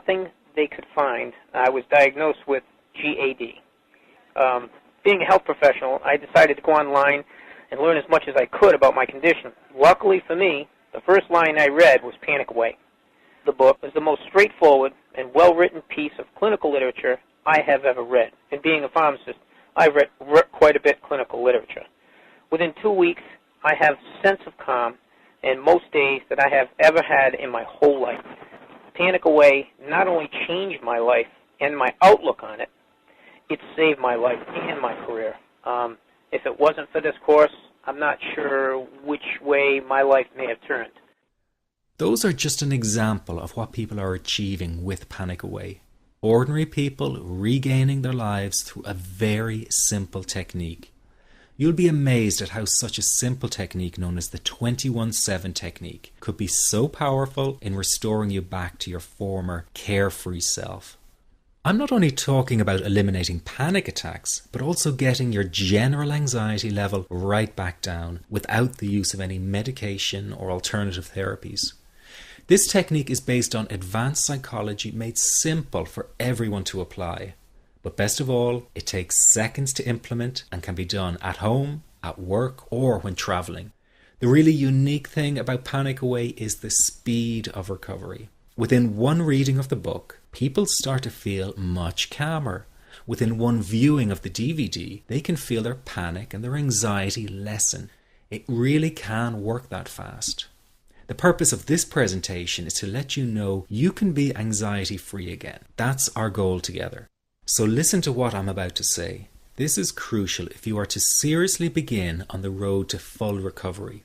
nothing they could find, I was diagnosed with GAD. Being a health professional, I decided to go online and learn as much as I could about my condition. Luckily for me, the first line I read was Panic Away. The book is the most straightforward and well-written piece of clinical literature I have ever read. And being a pharmacist, I've read quite a bit of clinical literature. Within 2 weeks, I have a sense of calm in most days that I have ever had in my whole life. Panic Away not only changed my life and my outlook on it, it saved my life and my career. If it wasn't for this course, I'm not sure which way my life may have turned. Those are just an example of what people are achieving with Panic Away. Ordinary people regaining their lives through a very simple technique. You'll be amazed at how such a simple technique known as the 21-7 technique could be so powerful in restoring you back to your former carefree self. I'm not only talking about eliminating panic attacks, but also getting your general anxiety level right back down without the use of any medication or alternative therapies. This technique is based on advanced psychology made simple for everyone to apply. But best of all, it takes seconds to implement and can be done at home, at work, or when traveling. The really unique thing about Panic Away is the speed of recovery. Within one reading of the book, people start to feel much calmer. Within one viewing of the DVD, they can feel their panic and their anxiety lessen. It really can work that fast. The purpose of this presentation is to let you know you can be anxiety-free again. That's our goal together. So listen to what I'm about to say. This is crucial if you are to seriously begin on the road to full recovery.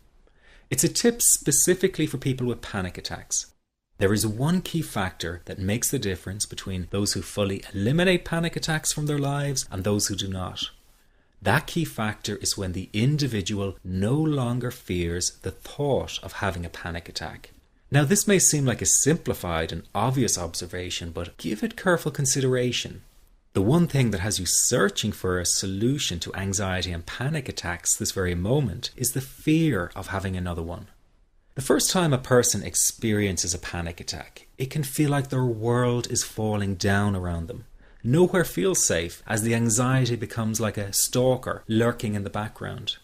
It's a tip specifically for people with panic attacks. There is one key factor that makes the difference between those who fully eliminate panic attacks from their lives and those who do not. That key factor is when the individual no longer fears the thought of having a panic attack. Now, this may seem like a simplified and obvious observation, but give it careful consideration. The one thing that has you searching for a solution to anxiety and panic attacks this very moment is the fear of having another one. The first time a person experiences a panic attack, it can feel like their world is falling down around them. Nowhere feels safe as the anxiety becomes like a stalker lurking in the background.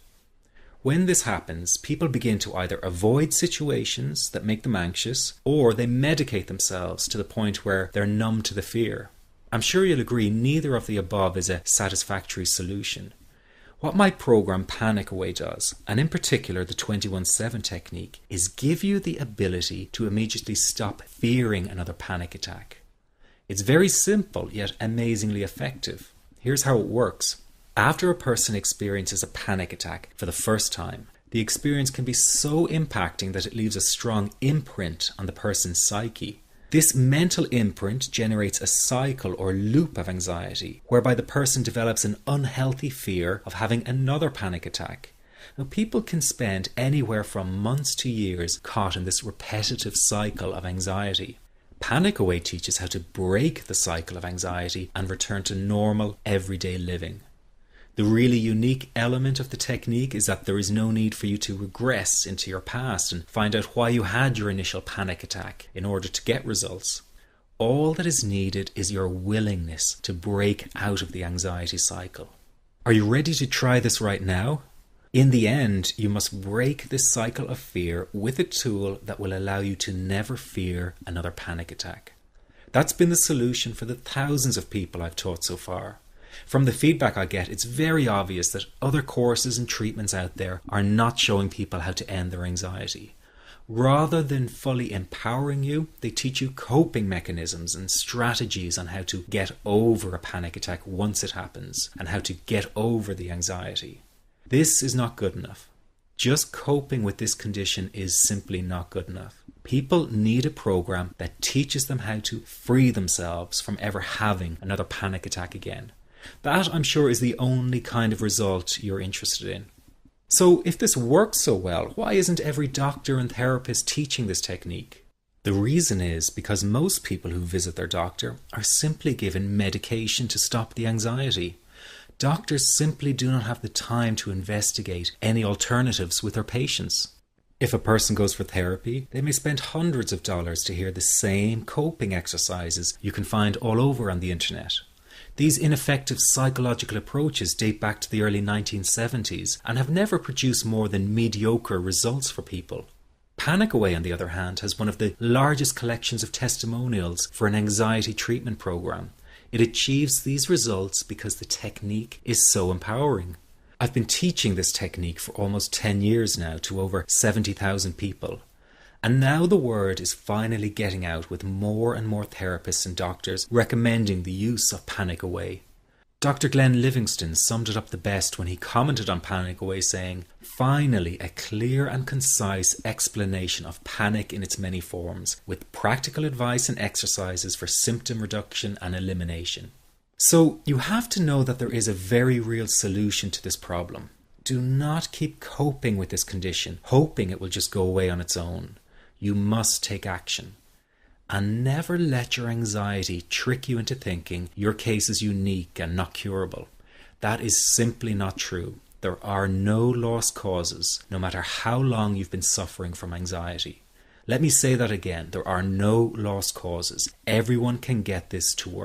When this happens, people begin to either avoid situations that make them anxious, or they medicate themselves to the point where they're numb to the fear. I'm sure you'll agree neither of the above is a satisfactory solution. What my program Panic Away does, and in particular the 21-7 technique, is give you the ability to immediately stop fearing another panic attack. It's very simple yet amazingly effective. Here's how it works. After a person experiences a panic attack for the first time, the experience can be so impacting that it leaves a strong imprint on the person's psyche. This mental imprint generates a cycle or loop of anxiety, whereby the person develops an unhealthy fear of having another panic attack. Now, people can spend anywhere from months to years caught in this repetitive cycle of anxiety. Panic Away teaches how to break the cycle of anxiety and return to normal, everyday living. The really unique element of the technique is that there is no need for you to regress into your past and find out why you had your initial panic attack in order to get results. All that is needed is your willingness to break out of the anxiety cycle. Are you ready to try this right now? In the end, you must break this cycle of fear with a tool that will allow you to never fear another panic attack. That's been the solution for the thousands of people I've taught so far. From the feedback I get, it's very obvious that other courses and treatments out there are not showing people how to end their anxiety. Rather than fully empowering you, they teach you coping mechanisms and strategies on how to get over a panic attack once it happens and how to get over the anxiety. This is not good enough. Just coping with this condition is simply not good enough. People need a program that teaches them how to free themselves from ever having another panic attack again. That, I'm sure, is the only kind of result you're interested in. So if this works so well, why isn't every doctor and therapist teaching this technique? The reason is because most people who visit their doctor are simply given medication to stop the anxiety. Doctors simply do not have the time to investigate any alternatives with their patients. If a person goes for therapy, they may spend hundreds of dollars to hear the same coping exercises you can find all over on the internet. These ineffective psychological approaches date back to the early 1970s and have never produced more than mediocre results for people. Panic Away, on the other hand, has one of the largest collections of testimonials for an anxiety treatment program. It achieves these results because the technique is so empowering. I've been teaching this technique for almost 10 years now to over 70,000 people. And now the word is finally getting out, with more and more therapists and doctors recommending the use of Panic Away. Dr. Glenn Livingston summed it up the best when he commented on Panic Away, saying, "Finally, a clear and concise explanation of panic in its many forms, with practical advice and exercises for symptom reduction and elimination." So you have to know that there is a very real solution to this problem. Do not keep coping with this condition, hoping it will just go away on its own. You must take action. And never let your anxiety trick you into thinking your case is unique and not curable. That is simply not true. There are no lost causes, no matter how long you've been suffering from anxiety. Let me say that again. There are no lost causes. Everyone can get this to work.